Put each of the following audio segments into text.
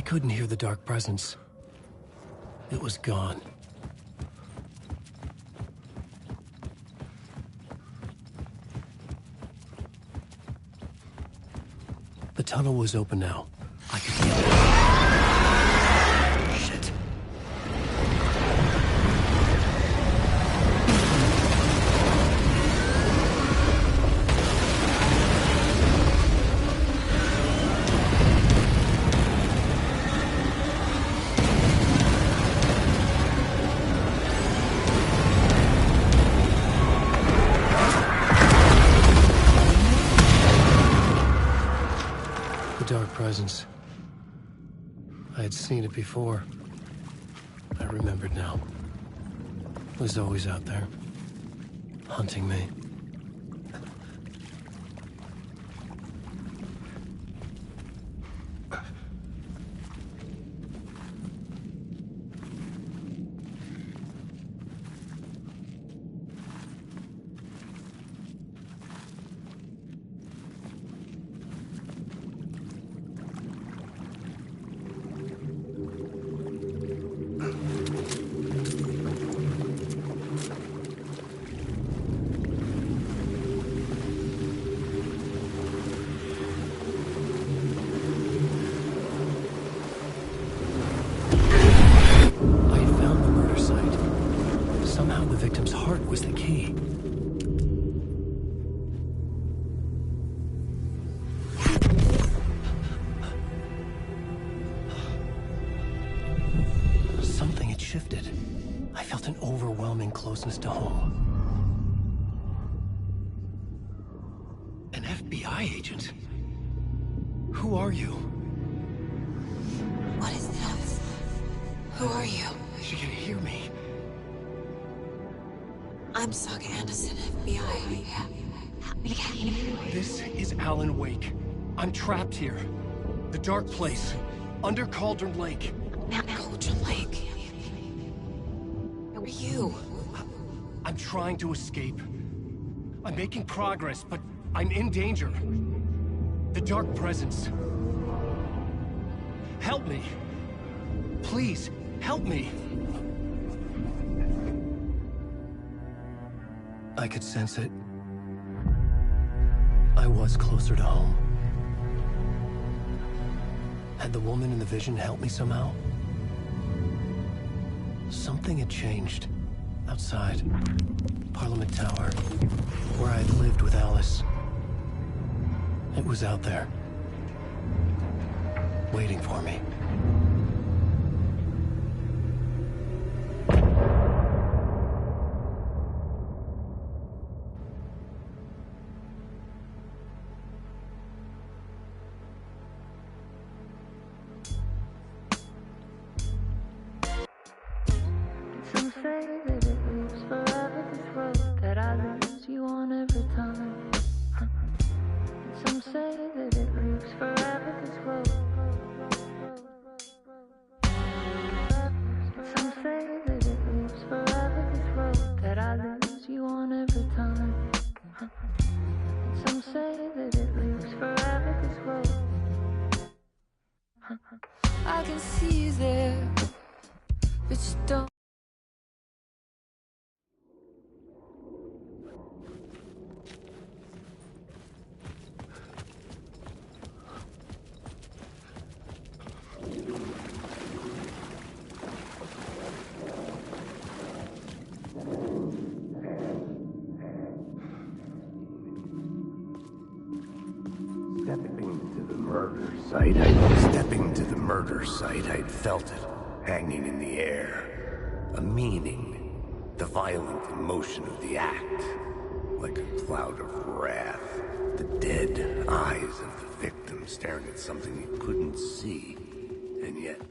couldn't hear the dark presence. It was gone. The tunnel was open now. I could feel it. Shit. The dark presence. I had seen it before. I remembered now. It was always out there, hunting me. The victim's heart was the key. Something had shifted. I felt an overwhelming closeness to home. An FBI agent? Who are you? What is this? Who are you? She can hear me. I'm Saga Anderson, FBI. Help me get you. This is Alan Wake. I'm trapped here. The dark place. Under Cauldron Lake. Mount Cauldron Lake. Who are you? I'm trying to escape. I'm making progress, but I'm in danger. The dark presence. Help me. Please, help me. I could sense it. I was closer to home. Had the woman in the vision helped me somehow? Something had changed. Outside. Parliament Tower. Where I'd lived with Alice. It was out there. Waiting for me. Some say that it lives forever, this road that I lose you on every time. Some say that it lives forever, this road. Some say that it lives forever, this road that I lose you on every time. Some say that it lives forever, this road. I can see you there, but you don't. Stepping to the murder site, I'd felt it, hanging in the air. A meaning, the violent emotion of the act, like a cloud of wrath. The dead eyes of the victim staring at something he couldn't see, and yet...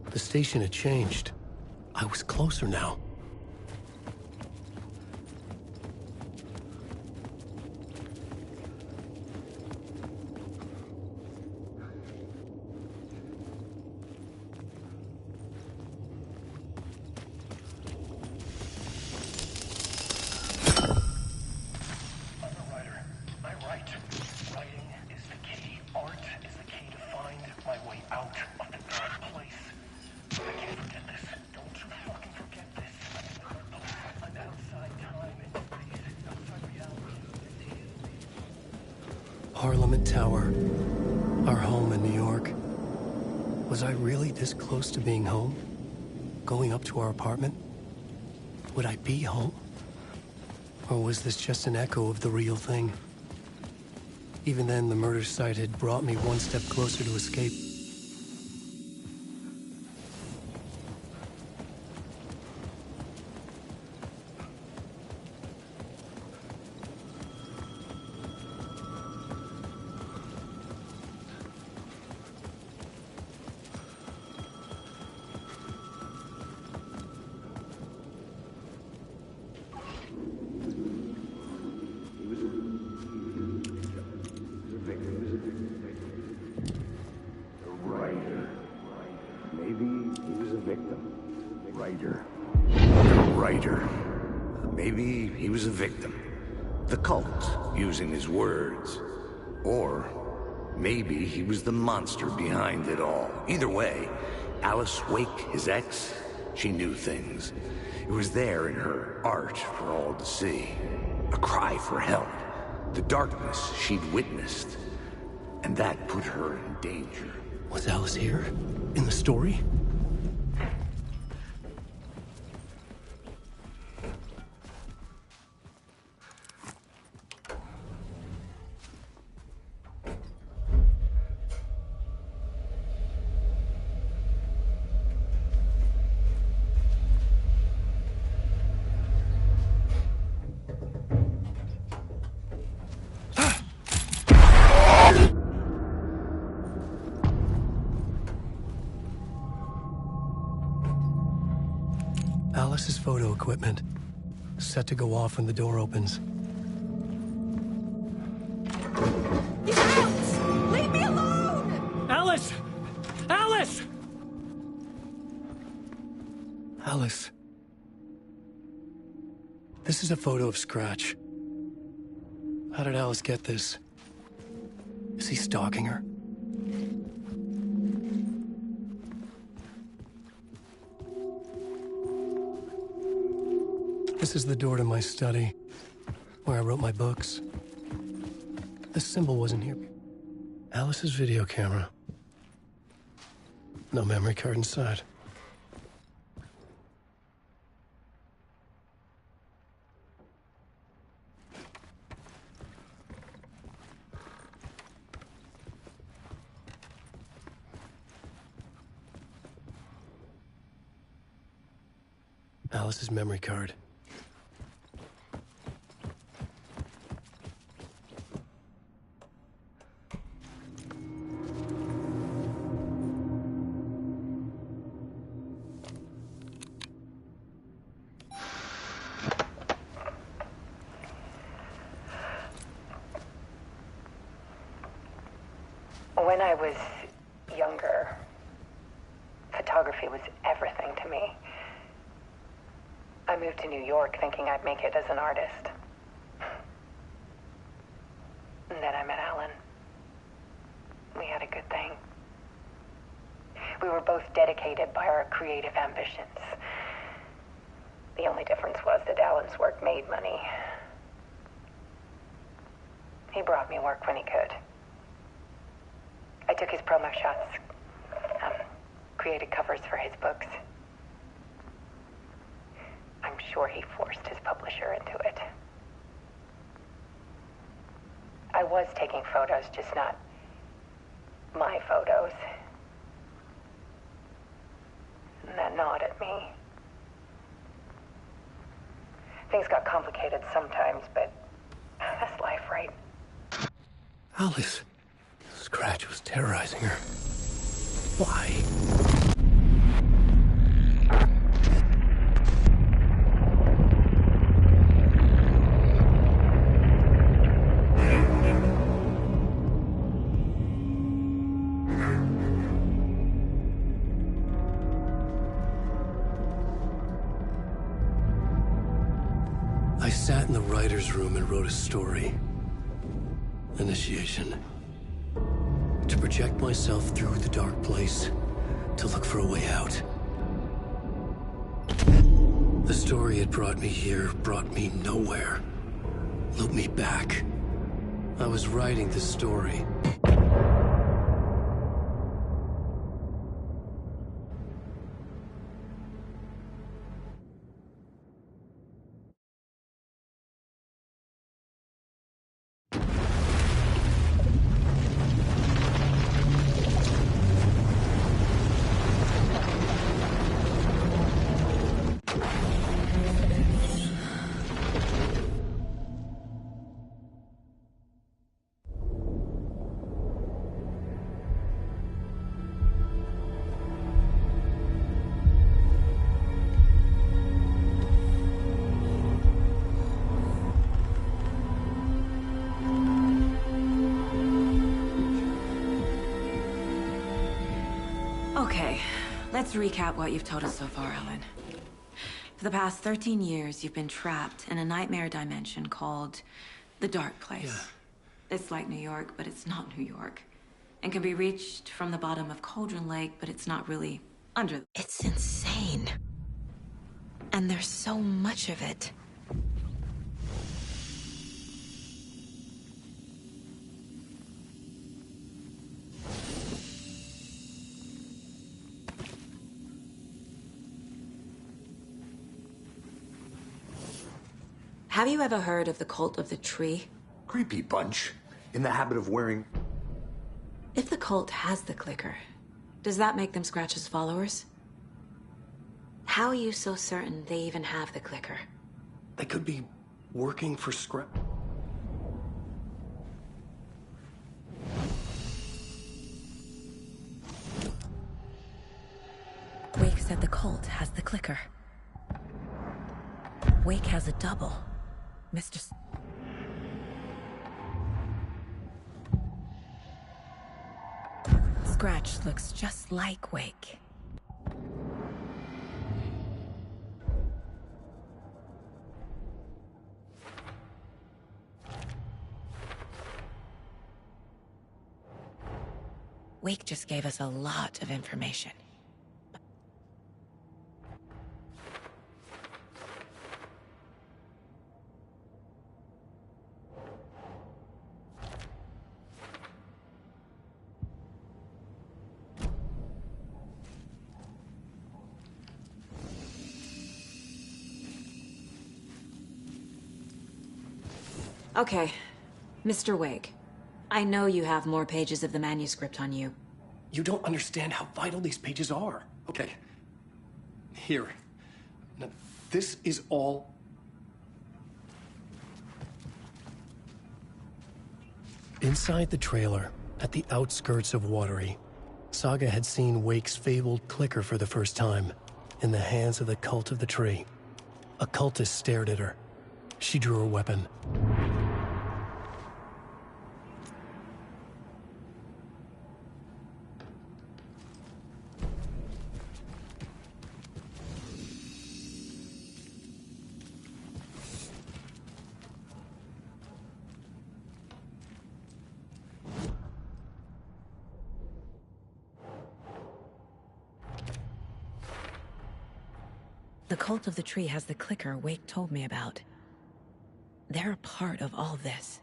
The station had changed. I was closer now. Parliament Tower, our home in New York. Was I really this close to being home? Going up to our apartment? Would I be home? Or was this just an echo of the real thing? Even then, the murder site had brought me one step closer to escape. Maybe he was a victim. The cult, using his words. Or maybe he was the monster behind it all. Either way, Alice Wake, his ex, she knew things. It was there in her art for all to see. A cry for help. The darkness she'd witnessed. And that put her in danger. Was Alice here? In the story? Alice's photo equipment, set to go off when the door opens. Get out! Leave me alone! Alice! Alice! Alice. This is a photo of Scratch. How did Alice get this? Is he stalking her? This is the door to my study, where I wrote my books. This symbol wasn't here. Alice's video camera. No memory card inside. Alice's memory card. When I was younger, photography was everything to me. I moved to New York thinking I'd make it as an artist. And then I met Alan. We had a good thing. We were both dedicated by our creative ambitions. The only difference was that Alan's work made money. He brought me work when he could. I took his promo shots, created covers for his books. I'm sure he forced his publisher into it. I was taking photos, just not my photos. And that gnawed at me. Things got complicated sometimes, but that's life, right? Alice. Scratch was terrorizing her. Why? I sat in the writer's room and wrote a story. Initiation. To project myself through the dark place, to look for a way out. The story had brought me here, brought me nowhere. Looped me back. I was writing the story. Okay, let's recap what you've told us so far, Alan. For the past 13 years, you've been trapped in a nightmare dimension called the Dark Place. Yeah. It's like New York, but it's not New York. And can be reached from the bottom of Cauldron Lake, but it's not really under. It's insane. And there's so much of it. Have you ever heard of the Cult of the Tree? Creepy bunch. In the habit of wearing... If the cult has the clicker, does that make them Scratch's followers? How are you so certain they even have the clicker? They could be working for Scratch. Wake said the cult has the clicker. Wake has a double. Mr. Scratch looks just like Wake. Wake just gave us a lot of information. Okay, Mr. Wake. I know you have more pages of the manuscript on you. You don't understand how vital these pages are. Okay. Here. Now, this is all... Inside the trailer, at the outskirts of Watery, Saga had seen Wake's fabled clicker for the first time, in the hands of the Cult of the Tree. A cultist stared at her. She drew her weapon. The Cult of the Tree has the clicker Wake told me about. They're a part of all this.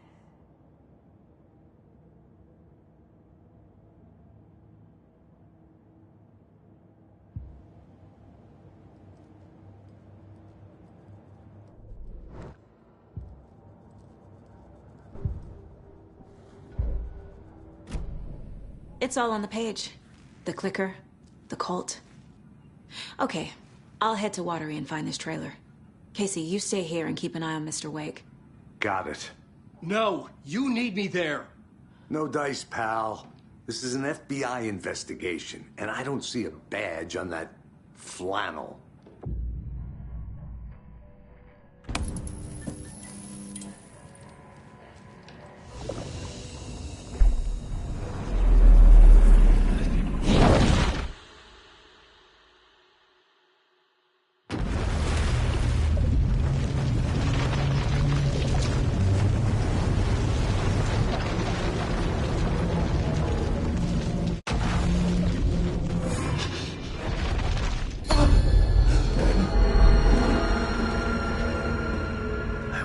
It's all on the page. The clicker, the cult. Okay, I'll head to Watery and find this trailer. Casey, you stay here and keep an eye on Mr. Wake. Got it. No, you need me there. No dice, pal. This is an FBI investigation, and I don't see a badge on that flannel.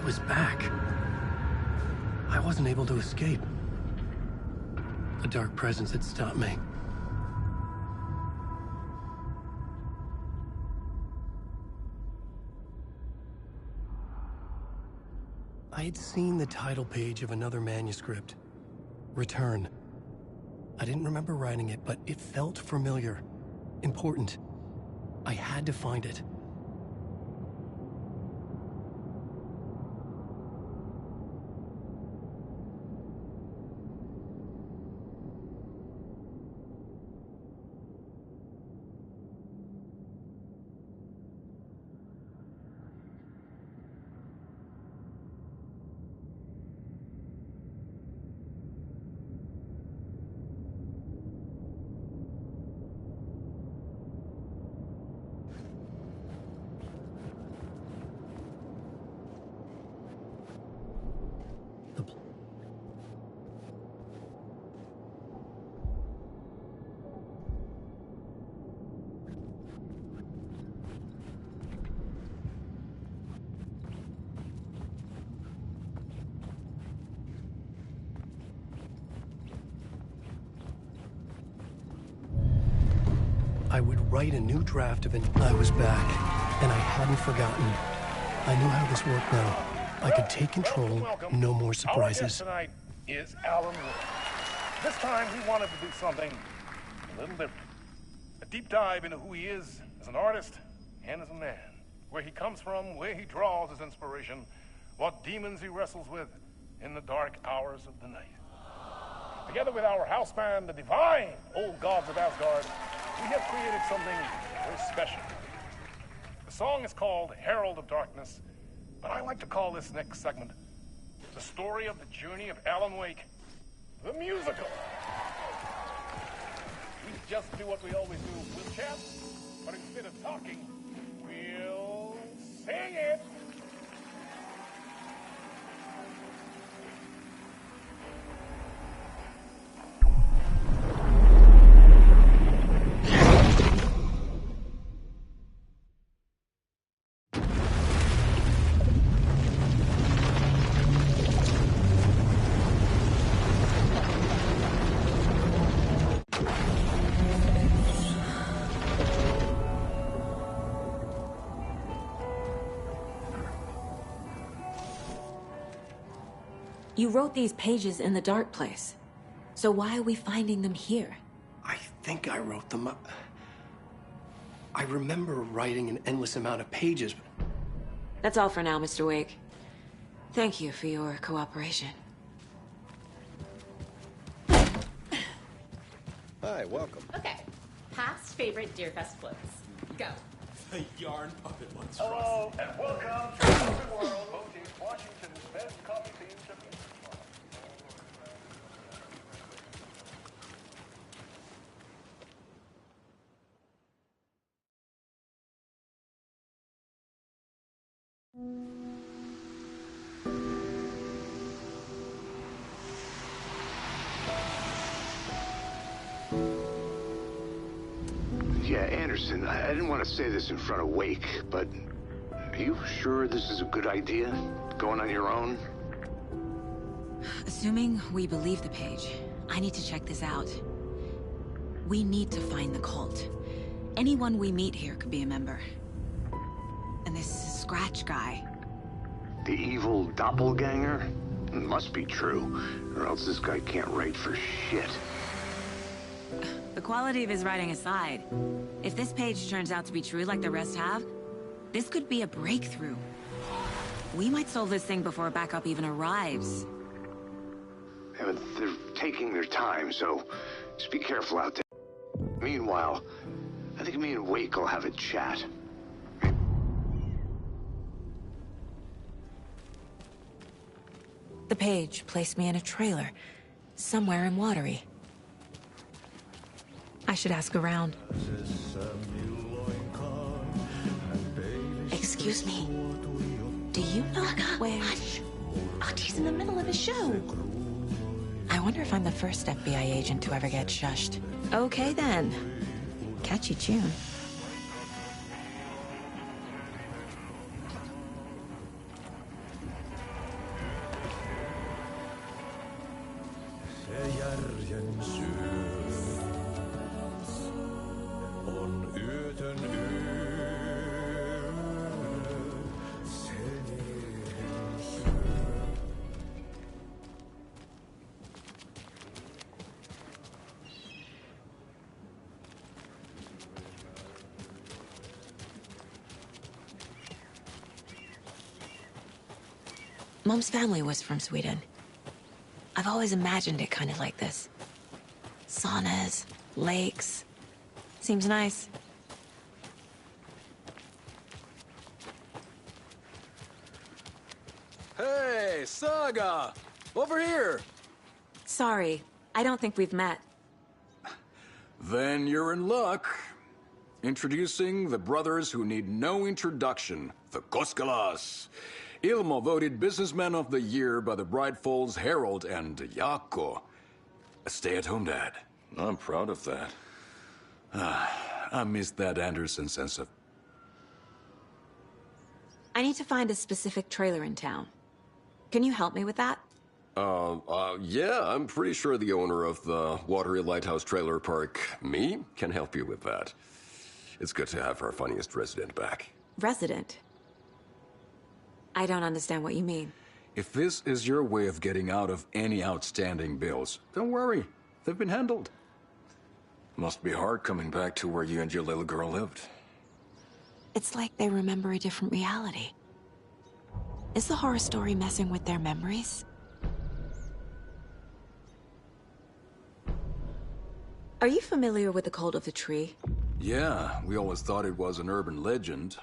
was back. I wasn't able to escape. A dark presence had stopped me. I had seen the title page of another manuscript. Return. I didn't remember writing it, but it felt familiar. Important. I had to find it. I would write a new draft of it. I was back, and I hadn't forgotten. I knew how this worked now. I could take control, no more surprises. Our guest tonight is Alan Wake. This time he wanted to do something a little different. A deep dive into who he is as an artist and as a man. Where he comes from, where he draws his inspiration, what demons he wrestles with in the dark hours of the night. Together with our house band, the Divine Old Gods of Asgard, we have created something very special. The song is called Herald of Darkness, but I like to call this next segment the story of the journey of Alan Wake, the musical. We just do what we always do. We'll chat, but instead of talking, we'll sing it. You wrote these pages in the dark place. So why are we finding them here? I think I wrote them up. I remember writing an endless amount of pages, but... That's all for now, Mr. Wake. Thank you for your cooperation. Hi, welcome. Okay. Past favorite Deerfest quotes. Go. The yarn puppet monster. Hello, and welcome to the world voting Washington's best coffee themed Japanese. Yeah, Anderson, I didn't want to say this in front of Wake, but are you sure this is a good idea? Going on your own? Assuming we believe the page, I need to check this out. We need to find the cult. Anyone we meet here could be a member. And this Scratch guy. The evil doppelganger? It must be true, or else this guy can't write for shit. The quality of his writing aside, if this page turns out to be true like the rest have, this could be a breakthrough. We might solve this thing before backup even arrives. Yeah, but they're taking their time, so just be careful out there. Meanwhile, I think me and Wake will have a chat. The page placed me in a trailer, somewhere in Watery. I should ask around. Excuse me. Do you know where... Hush! Archie's in the middle of a show. I wonder if I'm the first FBI agent to ever get shushed. Okay then. Catchy tune. Mom's family was from Sweden. I've always imagined it kind of like this. Saunas, lakes. Seems nice. Hey, Saga! Over here! Sorry, I don't think we've met. Then you're in luck. Introducing the brothers who need no introduction, the Koskelas. Ilmo voted Businessman of the Year by the Bright Falls Herald, and Jaakko, a stay-at-home dad. I'm proud of that. I miss that Anderson sense of... I need to find a specific trailer in town. Can you help me with that? Yeah, I'm pretty sure the owner of the Watery Lighthouse Trailer Park, me, can help you with that. It's good to have our funniest resident back. Resident? I don't understand what you mean. If this is your way of getting out of any outstanding bills, don't worry. They've been handled. Must be hard coming back to where you and your little girl lived. It's like they remember a different reality. Is the horror story messing with their memories? Are you familiar with the Cult of the Tree? Yeah, we always thought it was an urban legend.